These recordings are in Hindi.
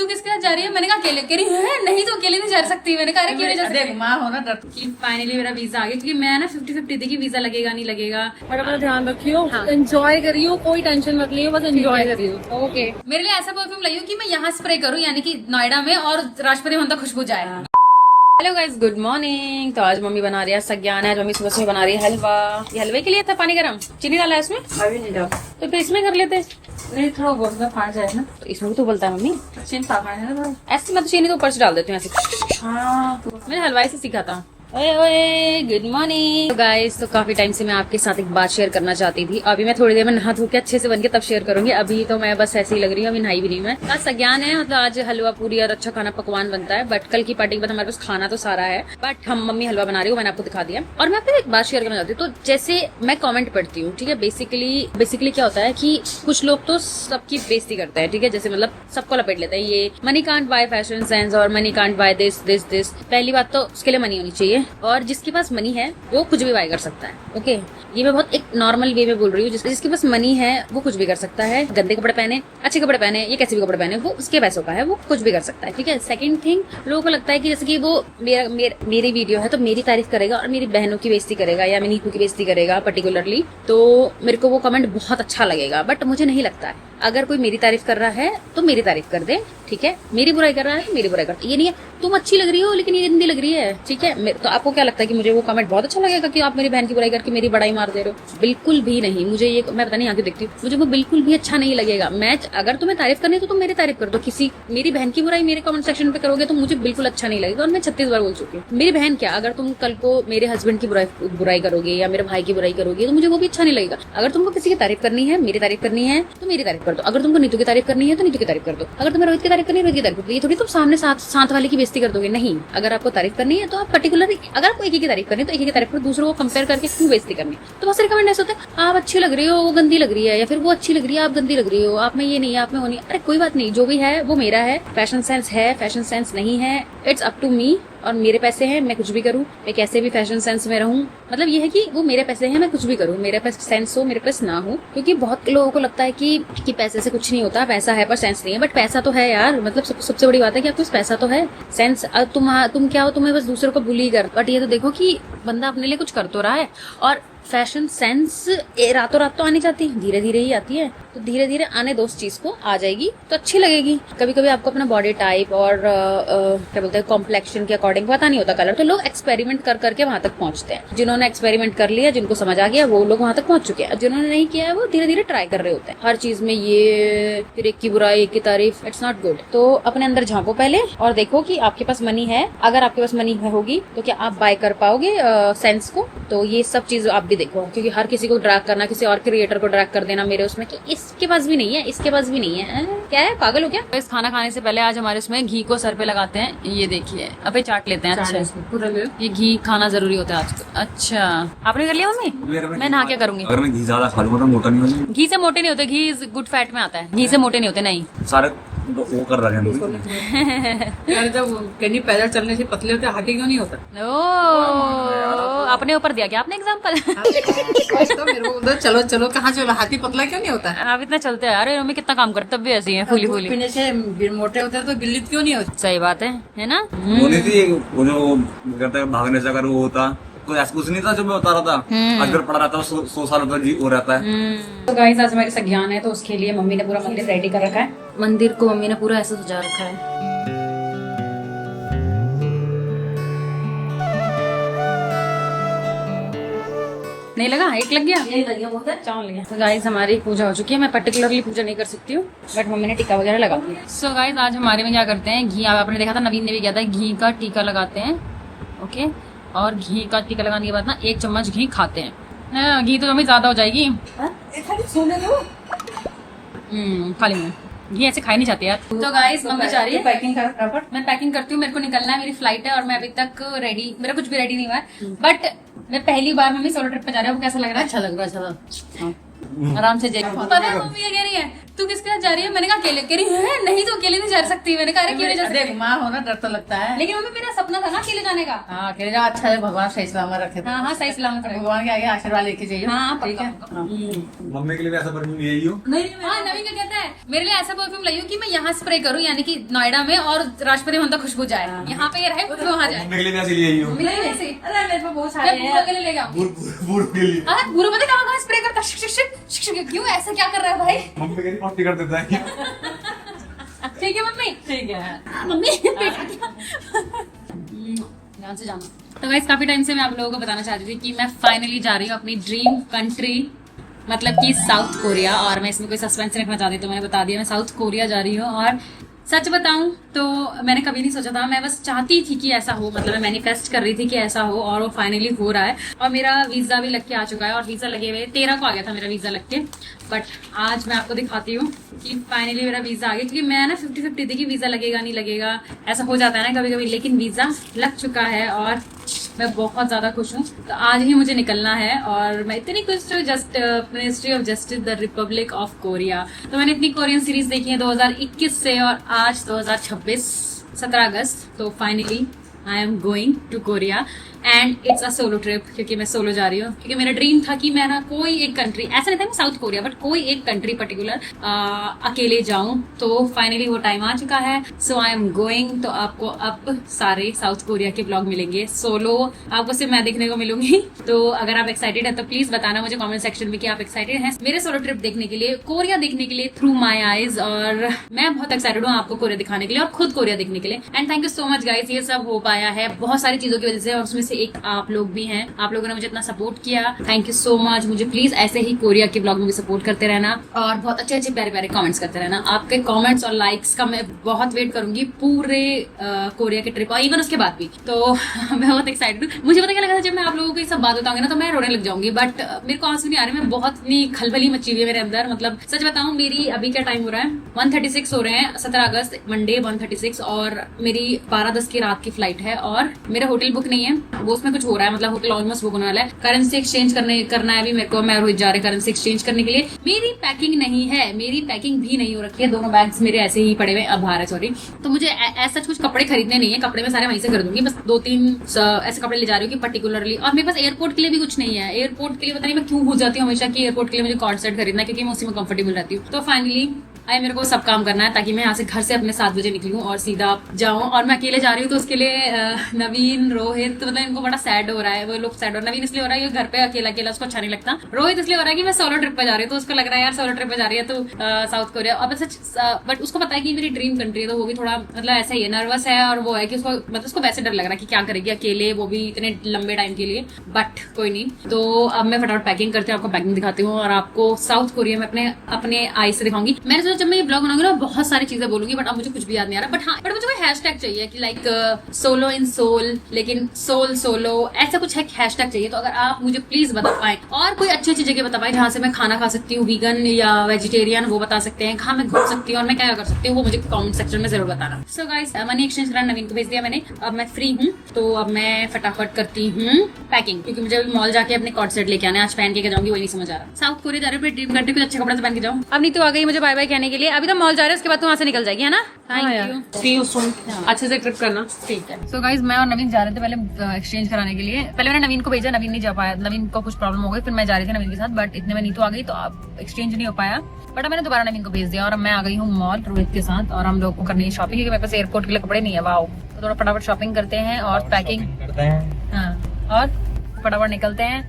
तू किसके साथ जा रही है? मैंने कहा अकेले। कह रही है नहीं तो अकेले नहीं जा सकती। मैंने कहा क्यों नहीं जा सकती? माँ हो ना डर। फाइनली मेरा वीजा आ गया, क्योंकि मैं ना 50-50 थी कि वीजा लगेगा नहीं लगेगा। और अपना ध्यान रखियो, एंजॉय करियो, कोई टेंशन मत लियो, बस एंजॉय करियो। ओके, मेरे लिए ऐसा परफ्यूम लाई हूँ कि मैं यहाँ स्प्रे करूँ, यानी कि नोएडा में, और राजपुरी में खुशबू जाए। Hello guys, good morning. तो आज मम्मी बना रही है सज्ञान है। मम्मी सुबह सुबह बना रही है हलवा। ये हलवे के लिए था पानी गरम, चीनी डाला है इसमें? अभी नहीं डाल। तो फिर इसमें कर लेते। नहीं थोड़ा बहुत फाड़ जाए ना, तो इसमें भी तो बोलता है मम्मी चीन पापा है ना। ऐसे, मैं तो चीनी तो ऊपर से डाल देती हूँ ऐसे। हाँ मैंने हलवाई से सीखा था। ओए ओए, गुड मॉर्निंग गाइस। तो काफी टाइम से मैं आपके साथ एक बात शेयर करना चाहती थी। अभी मैं थोड़ी देर में नहा धो के अच्छे से बन के तब शेयर करूंगी। अभी तो मैं बस ऐसे ही लग रही हूँ, अभी नहाई भी नहीं मैं। आज सज्ञान है, मतलब आज हलवा पूरी और अच्छा खाना पकवान बनता है। बट कल की पार्टी के बाद हमारे पास खाना तो सारा है, बट हम मम्मी हलवा बना रही हूँ, मैंने आपको दिखा दिया। और मैं आपको एक बात शेयर करना चाहती हूँ। तो जैसे मैं कॉमेंट पढ़ती हूँ, ठीक है, बेसिकली क्या होता है कि कुछ लोग तो सबकी बेइज्जती करते हैं, ठीक है, जैसे मतलब सबको लपेट लेते हैं। ये money can't buy fashion sense और मनी कांट बाय दिस। पहली बात तो उसके लिए मनी होनी चाहिए, और जिसके पास मनी है वो कुछ भी बाय कर सकता है। ओके, ये मैं बहुत एक नॉर्मल वे में बोल रही हूँ। जिसके पास मनी है वो कुछ भी कर सकता है। गंदे कपड़े पहने, अच्छे कपड़े पहने, ये कैसे भी कपड़े पहने, वो उसके पैसों का है, वो कुछ भी कर सकता है, ठीक है। सेकंड थिंग, लोगों को लगता है कि जैसे कि वो मेरी वीडियो है तो मेरी तारीफ करेगा और मेरी बहनों की बेइज्जती करेगा या मेरी नीतू की बेइज्जती करेगा पर्टिकुलरली, तो मेरे को वो कमेंट बहुत अच्छा लगेगा। बट मुझे नहीं लगता है। अगर कोई मेरी तारीफ कर रहा है तो मेरी तारीफ कर दे, ठीक है। मेरी बुराई कर रहा है तो मेरी बुराई कर। ये नहीं है तुम अच्छी लग रही हो लेकिन ये गंदी लग रही है, ठीक है। तो आपको क्या लगता है कि मुझे वो कमेंट बहुत अच्छा लगेगा कि आप मेरी बहन की बुराई करके मेरी बड़ाई मार दे रहे हो? बिल्कुल भी नहीं। मुझे ये, मैं पता नहीं यहाँ क्यों देखती हूँ, मुझे वो बिल्कुल भी अच्छा नहीं लगेगा। मैं अगर तुम्हें तारीफ करनी है तो तुम मेरी तारीफ कर दो। किसी मेरी बहन की बुराई मेरे कमेंट सेक्शन पे करोगे तो मुझे बिल्कुल अच्छा नहीं लगेगा। और मैं 36 बार बोल चुकी हूँ। मेरी बहन क्या, अगर तुम कल को मेरे हस्बैंड की बुराई करोगे या मेरे भाई की बुराई करोगे तो मुझे वो भी अच्छा नहीं लगेगा। अगर तुमको किसी की तारीफ करनी है, मेरी तारीफ करनी है तो मेरी तारीफ कर दो। अगर तुमको नीतू की तारीफ करनी है तो नीतू की तारीफ कर दो। अगर तुम्हें रोहित की तारीफ करनी है रोहित की तारीफ कर दो। ये थोड़ी तुम सामने साथ वाले की बेइज्जती कर दोगे, नहीं। अगर आपको तारीफ करनी है तो आप पर्टिकुलर, अगर आपको एक ही की तारीफ करनी है तो एक ही की तारीफ करो, दूसरों को कंपेयर करके क्यों बेइज्जती करनी। तो बहुत सारे कमेंट ऐसे होते हैं, आप अच्छी लग रही हो वो गंदी लग रही है, या फिर वो अच्छी लग रही है आप गंदी लग रही हो, आप में ये नहीं है, आप में वो नहीं। अरे कोई बात नहीं, जो भी है वो मेरा है। फैशन सेंस है, फैशन सेंस नहीं है, इट्स अप टू मी। और मेरे पैसे हैं, मैं कुछ भी करूँ, मैं कैसे भी फैशन सेंस में रहूं। मतलब ये है कि वो मेरे पैसे हैं, मैं कुछ भी करूँ, मेरे पास सेंस हो मेरे पास ना हो। क्योंकि बहुत लोगों को लगता है कि पैसे से कुछ नहीं होता, पैसा है पर सेंस नहीं है। बट पैसा तो है यार, मतलब सबसे बड़ी बात है कि आपके पास पैसा तो है, सेंस तुम क्या हो, तुम्हें बस दूसरों को बुली कर। बट ये तो देखो कि बंदा अपने लिए कुछ कर तो रहा है। और फैशन सेंस रातों रात तो आनी चाहती है, धीरे धीरे ही आती है। तो धीरे धीरे आने दो उस चीज को, आ जाएगी तो अच्छी लगेगी। कभी कभी आपको अपना बॉडी टाइप और क्या बोलते हैं कॉम्प्लेक्शन के अकॉर्डिंग पता नहीं होता कलर, तो लोग एक्सपेरिमेंट कर करके वहां तक पहुंचते हैं। जिन्होंने एक्सपेरिमेंट कर लिया, जिनको समझ आ गया, वो लोग वहां तक पहुंच चुके हैं। जिन्होंने नहीं किया है वो धीरे धीरे ट्राई कर रहे होते हैं। हर चीज में ये फिर एक की बुराई एक की तारीफ, इट्स नॉट गुड। तो अपने अंदर झांको पहले और देखो कि आपके पास मनी है। अगर आपके पास मनी होगी तो क्या आप बाय कर पाओगे सेंस को? तो ये सब चीज आप भी देखो, क्योंकि हर किसी को ड्रैग करना, किसी और क्रिएटर को ड्रैग कर देना मेरे उसमें कि इसके पास भी नहीं है, इसके पास भी नहीं है, क्या है, पागल हो क्या? इस खाना खाने से पहले आज हमारे उसमें घी को सर पे लगाते हैं। ये देखिए, अबे चाट लेते हैं। अच्छा, पूरा ले। ये घी खाना जरूरी होता है आज तो। अच्छा, आपने कर लिया मम्मी? मैं नहा क्या करूंगी? अगर मैं घी ज्यादा खा लूंगा तो मोटा नहीं हो जाएगा। घी से मोटे नहीं होते, घी गुड फैट में आता है, घी से मोटे नहीं होते। नहीं सारे वो कर रहे हैं। यार जब कहीं पैदल चलने से पतले होते हाथी क्यों नहीं होता? ओ, अपने ऊपर दिया क्या आपने एग्जाम्पल? तो मेरे को उधर चलो चलो, कहाँ चलो, हाथी पतला क्यों नहीं होता? आप इतना चलते हैं यार, मम्मी कितना काम करते, तब भी ऐसी है फूली फूली। पीने से मोटे होते हैं तो बिल्ली क्यों नहीं होती? सही बात है ना? वो नहीं थी, वो जो कहते हैं भागने से अगर वो होता, कोई ऐसा कुछ नहीं था जो मैं बता रहा था। अगर पड़ा रहता है 100 साल तक जी हो रहता है। तो गाइस आज हमारे सज्ञान है, तो उसके लिए मम्मी ने पूरा मंदिर रेडी कर रखा है। मंदिर को मम्मी ने पूरा ऐसा सजा रखा है। नहीं लगा? एक लग गया, यही लग गया बहुत है। चावल लग गया। तो गाइस हमारी पूजा हो चुकी है। मैं पर्टिकुलरली पूजा नहीं कर सकती हूँ, बट मम्मी ने टीका वगैरह लगा दिया। सो गाइस आज हमारे में क्या करते हैं, घी, आपने देखा था नवीन ने भी किया था, घी का टीका लगाते हैं। ओके, और घी का टीका लगाने के बाद ना 1 चम्मच घी खाते हैं। घी तो मम्मी ज्यादा हो जाएगी। खाली में घी ऐसे खाई नहीं जाती यार। तो गाइस मम्मी जा रही है पैकिंग कर फटाफट। मैं पैकिंग करती हूँ, मेरे को निकलना है, मेरी फ्लाइट है और मैं अभी तक रेडी, मेरा कुछ भी रेडी नहीं हुआ है। बट मैं पहली बार मम्मी सोलो ट्रिप पे जा रही हूँ। कैसा लग रहा है? अच्छा लग रहा है, अच्छा। आराम से जाइए। पता है मम्मी ये कह रही है तू किसके साथ जा रही है, मैंने कहा अकेले, कह रही है नहीं तो अकेले नहीं जा सकती। मैंने कहा अरे क्यों नहीं जा सकती, देख माँ हो ना, डर तो लगता है। लेकिन मम्मी मेरा सपना था ना अकेले जाने का। हाँ अकेले जाओ, अच्छा है, भगवान सही सलामत रखे। हाँ हाँ सही सलामत रहे। भगवान के आगे आशीर्वाद लेके जाइए। हाँ ठीक है। पक्का। हाँ। मम्मी के लिए भी ऐसा परफ्यूम यही हो। हाँ नवीन क्या कहता है मेरे लिए ऐसा परफ्यूम लाई हूँ कि मैं यहाँ स्प्रे करूँ, यानी कि नोएडा में, और राष्ट्रपति भवन तक खुशबू जाए, यहाँ पे ये रहे खुशबू वहाँ जाए। मम्मी के लिए भी ऐसी यही हो। मम्मी नहीं ऐसे अरे मेरे पास बहुत मैं सारे बुआ हैं। के लिए ले गया। बूढ़ के लिए अरे बुरा पता कहाँ कहाँ स्प्रे करता, शिक शिक शिक शिक शिक, क्यों ऐसा क्या कर रहा है भाई। मम्मी के लिए पॉटी कर देता है। ठीक है मम्मी, ठीक है। मम्मी ध्यान से जाना। तो गाइस काफी टाइम से मैं आप लोगों को बताना चाहती थी कि मैं फाइनली जा रही हूँ अपनी ड्रीम कंट्री, मतलब कि साउथ कोरिया। और मैं इसमें कोई सस्पेंस रखना चाहती तो मैंने बता दिया, मैं साउथ कोरिया जा रही हूँ। और सच बताऊं तो मैंने कभी नहीं सोचा था, मैं बस चाहती थी कि ऐसा हो, मतलब मैं मैनिफेस्ट कर रही थी कि ऐसा हो, और वो फाइनली हो रहा है। और मेरा वीजा भी लग के आ चुका है, और वीजा लगे हुए 13 को आ गया था मेरा वीजा लग के। बट आज मैं आपको दिखाती हूँ कि फाइनली मेरा वीजा आ गया, क्योंकि मैं ना 50-50 थी कि वीजा लगेगा नहीं लगेगा, ऐसा हो जाता है ना कभी कभी। लेकिन वीजा लग चुका है और मैं बहुत ज्यादा खुश हूँ। तो आज ही मुझे निकलना है, और मैं इतनी खुश हूँ। Just ministry of justice the Republic of Korea. तो मैंने इतनी कोरियन सीरीज देखी है 2021 से, और आज 2026 17 अगस्त। तो finally I am going to Korea and it's a solo trip, क्योंकि मैं सोलो जा रही हूँ। क्योंकि मेरा ड्रीम था कि मैं ना कोई एक कंट्री, ऐसा नहीं था मैं साउथ कोरिया, बट कोई एक कंट्री पर्टिकुलर अकेले जाऊं। तो फाइनली वो टाइम आ चुका है, सो आई एम गोइंग। तो आपको अब सारे साउथ कोरिया के ब्लॉग मिलेंगे सोलो, आपको सिर्फ मैं देखने को मिलूंगी। तो अगर आप एक्साइटेड है तो प्लीज बताना मुझे कॉमेंट सेक्शन में कि आप एक्साइटेड हैं मेरे सोलो ट्रिप देखने के लिए, कोरिया देखने के लिए थ्रू माई आईज। और मैं बहुत एक्साइटेड हूँ आपको कोरिया दिखाने के लिए और खुद कोरिया देखने के लिए। And thank you so much guys, ये सब हो पाया है बहुत सारी चीजों की वजह से, और उसमें से एक आप लोग भी हैं। आप लोगों ने मुझे इतना सपोर्ट किया, थैंक यू सो मच। मुझे प्लीज ऐसे ही कोरिया के ब्लॉग में भी सपोर्ट करते रहना, और बहुत अच्छे अच्छे प्यारे प्यारे कमेंट्स करते रहना। आपके कमेंट्स और लाइक्स का मैं बहुत वेट करूंगी पूरे कोरिया के ट्रिप, और इवन उसके बाद भी। तो मैं बहुत एक्साइटेड हूँ। मुझे पता क्या लगा था, जब मैं आप लोगों को ये सब बात बताऊंगी ना तो मैं रोने लग जाऊंगी, बट मेरे को आंसू नहीं आ रहे। मैं बहुत इतनी खलबली मची हुई है मेरे अंदर। मतलब सच बताऊं, मेरी अभी क्या टाइम हो रहा है, 1:36 हो रहे हैं, 17 अगस्त मंडे 1:36, और मेरी 12:10 की रात की फ्लाइट है। और मेरा होटल बुक नहीं है, वो उसमें कुछ हो रहा है, मतलब होटल ऑलमोस्ट बुक होने वाला है। करेंसी एक्सचेंज करना है अभी मेरे को, मैं रोहित जा रहे करेंसी एक्सचेंज करने के लिए। मेरी पैकिंग नहीं है, मेरी पैकिंग भी नहीं हो रखी है, दोनों बैग्स मेरे ऐसे ही पड़े हुए अब बाहर है, सॉरी। तो मुझे ऐसा कुछ कपड़े खरीदने नहीं है, कपड़े मैं सारे वहीं से कर दूंगी। बस 2-3 ऐसे कपड़े ले जा रही हूँ कि पर्टिकुलरली। और मेरे पास एयरपोर्ट के लिए भी कुछ नहीं है। एयरपोर्ट के लिए पता नहीं मैं क्यों भूल जाती हूँ हमेशा कि एयरपोर्ट के लिए मुझे कॉर्ड सेट खरीदना है, क्योंकि मैं उसी में कंफर्टेबल रहती हूँ। तो फाइनली मेरे को सब काम करना है ताकि मैं यहाँ से घर से अपने 7 बजे निकलूं और सीधा जाऊं। और मैं अकेले जा रही हूँ, तो उसके लिए नवीन, रोहित, मतलब इनको बड़ा सैड हो रहा है, वो लोग सैड हो। नवीन इसलिए हो रहा है कि घर पे अकेला अकेला उसको अच्छा नहीं लगता। रोहित इसलिए हो रहा है कि मैं सोलो ट्रिप पे जा रही हूँ, तो उसको लग रहा है यार सोलो ट्रिप पे जा रही है तो साउथ कोरिया। और बट उसको पता है कि मेरी ड्रीम कंट्री है, तो वो भी थोड़ा मतलब ऐसा ही है, नर्वस है। और वो है कि उसको मतलब उसको वैसे डर लग रहा है कि क्या करेगी अकेले, वो भी इतने लंबे टाइम के लिए। बट कोई नहीं। तो अब मैं फटाफट पैकिंग करती हूँ, आपको पैकिंग दिखाती हूँ, और आपको साउथ कोरिया में अपने आई से दिखाऊंगी। मैंने सोचा जब मैं ये ब्लॉग बनाऊंगी ना बहुत सारी चीजें बोलूंगी, बट अब मुझे कुछ भी याद नहीं आ रहा। बट मुझे कोई हैशटैग चाहिए कि लाइक सोलो इन सोल, लेकिन सोल सोलो, ऐसा कुछ है हैशटैग चाहिए। तो अगर आप मुझे प्लीज बता पाए, और कोई अच्छी अच्छी जगह बता पाए जहाँ से मैं खाना खा सकती हूँ, वीगन या वेजिटेरियन, वो बता सकते हैं। कहाँ मैं घूम सकती हूँ और मैं क्या कर सकती हूँ, वो मुझे कमेंट सेक्शन में जरूर बताना। सो गाइस, मनी एक्सचेंज करना नवीन को भेज दिया मैंने, अब मैं फ्री हूँ। तो अब मैं फटाफट करती हूँ पैकिंग, क्योंकि मुझे अभी मॉल जाके अपने कॉर्ड सेट लेके आने, आज पहन के जाऊंगी, वही नहीं समझ आ रहा। साउथ कोरिया जा रही हूँ, ड्रीम कंट्री, कुछ अच्छे कपड़े से पहन के जाऊँ। अब नीतू आ गई मुझे बाय बाय कहने के लिए। अभी तो मॉल जा रहे हैं, उसके बाद तू वहाँ से निकल जाएगी, है ना? Thank you. See you soon. अच्छे से ट्रिप करना। ठीक है। सो गाइज, मैं और नवीन जा रहे थे पहले एक्सचेंज कराने के लिए। पहले मैंने नवीन को भेजा, नवीन नहीं जा पाया, नवीन को कुछ प्रॉब्लम हो गई, फिर मैं जा रही थी नवीन के साथ, बट इतने में नीतू आ गई तो अब एक्सचेंज नहीं हो पाया। बट मैंने दोबारा नवीन को भेज दिया, और अब मैं आ गई हूँ मॉल रोहित के साथ, और हम लोग को करनी है शॉपिंग, क्योंकि मेरे पास एयरपोर्ट के लिए कपड़े नहीं है। वाओ, तो थोड़ा फटाफट शॉपिंग करते हैं और पैकिंग करते हैं। हाँ, और फटाफट निकलते हैं,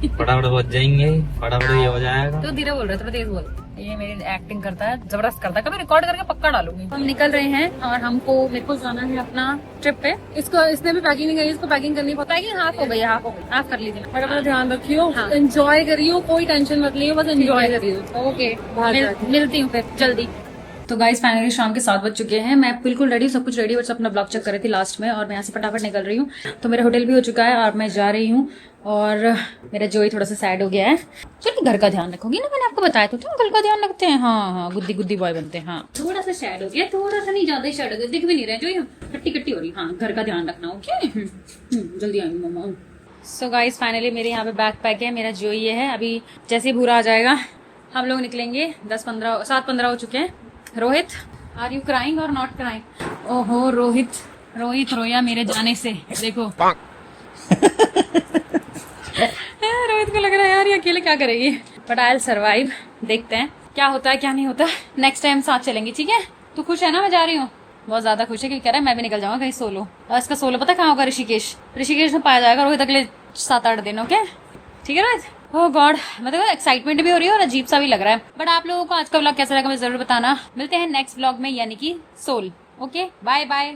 फटाफट पहुंच जाएंगे, फटाफट ये हो जाएगा। तो धीरे बोल रहे थे, तेज बोल। ये मेरी एक्टिंग करता है, जबरदस्त करता है, कभी रिकॉर्ड करके पक्का डालूंगी। हम निकल रहे हैं, और मेरे को जाना है अपना ट्रिप पे। इसने भी पैकिंग नहीं करी, इसको पैकिंग करनी पड़ता है। पैकिंग हाफ हो गई, हाफ कर लीजिए। और अपना ध्यान रखियो, हाँ। एंजॉय करियो, कोई टेंशन मत लियो, बस एंजॉय करियो। ओके, बाहर जाके। मिलती हूँ फिर जल्दी। तो गाइस, फाइनली शाम के 7 बज चुके हैं। मैं बिल्कुल रेडी, सब कुछ रेडी, बस अपना ब्लॉग चेक कर रही थी लास्ट में, और मैं यहाँ से फटाफट निकल रही हूँ। तो मेरा होटल भी हो चुका है और मैं जा रही हूँ। और मेरा जोई थोड़ा सा सैड हो गया है। चलो, घर का ध्यान रखोगी ना, मैंने आपको बताया तो था, घर का ध्यान रखते हैं। हाँ, गुद्दी गुद्दी बॉय बनते हैं। हाँ, थोड़ा सा सैड हो गया, थोड़ा सा नहीं, ज्यादा ही सैड हो गया, दिख भी नहीं रहे जोई, कट्टी कट्टी हो रही। हाँ, घर का ध्यान रखना, ओके। जल्दी आएंगे मम्मा। सो गाइस फाइनली मेरे यहाँ पे बैग पैक है मेरा, जो ये है अभी जैसे ही भूरा आ जाएगा हम लोग निकलेंगे। 7:15 हो चुके हैं। रोहित, आर यू क्राइंग और नॉट क्राइंग? ओहो रोहित रोया मेरे जाने से, देखो। रोहित को लग रहा है यार ये अकेले क्या करेगी, बट आई विल सर्वाइव। देखते हैं क्या होता है क्या नहीं होता। नेक्स्ट टाइम साथ चलेंगे, ठीक है? तू खुश है ना मैं जा रही हूँ? बहुत ज्यादा खुश है क्योंकि कह रहा है मैं भी निकल जाऊंगा कहीं सोलो। और इसका सोलो पता है कहाँ होगा? ऋषिकेश में पाया जाएगा रोहित अगले 7-8 दिन। ओके ठीक है रोहित? ओह गॉड, मतलब एक्साइटमेंट भी हो रही है और अजीब सा भी लग रहा है। बट आप लोगों को आज का व्लॉग कैसा लगा मुझे जरूर बताना। मिलते हैं नेक्स्ट व्लॉग में, यानी कि सोल। Okay bye bye.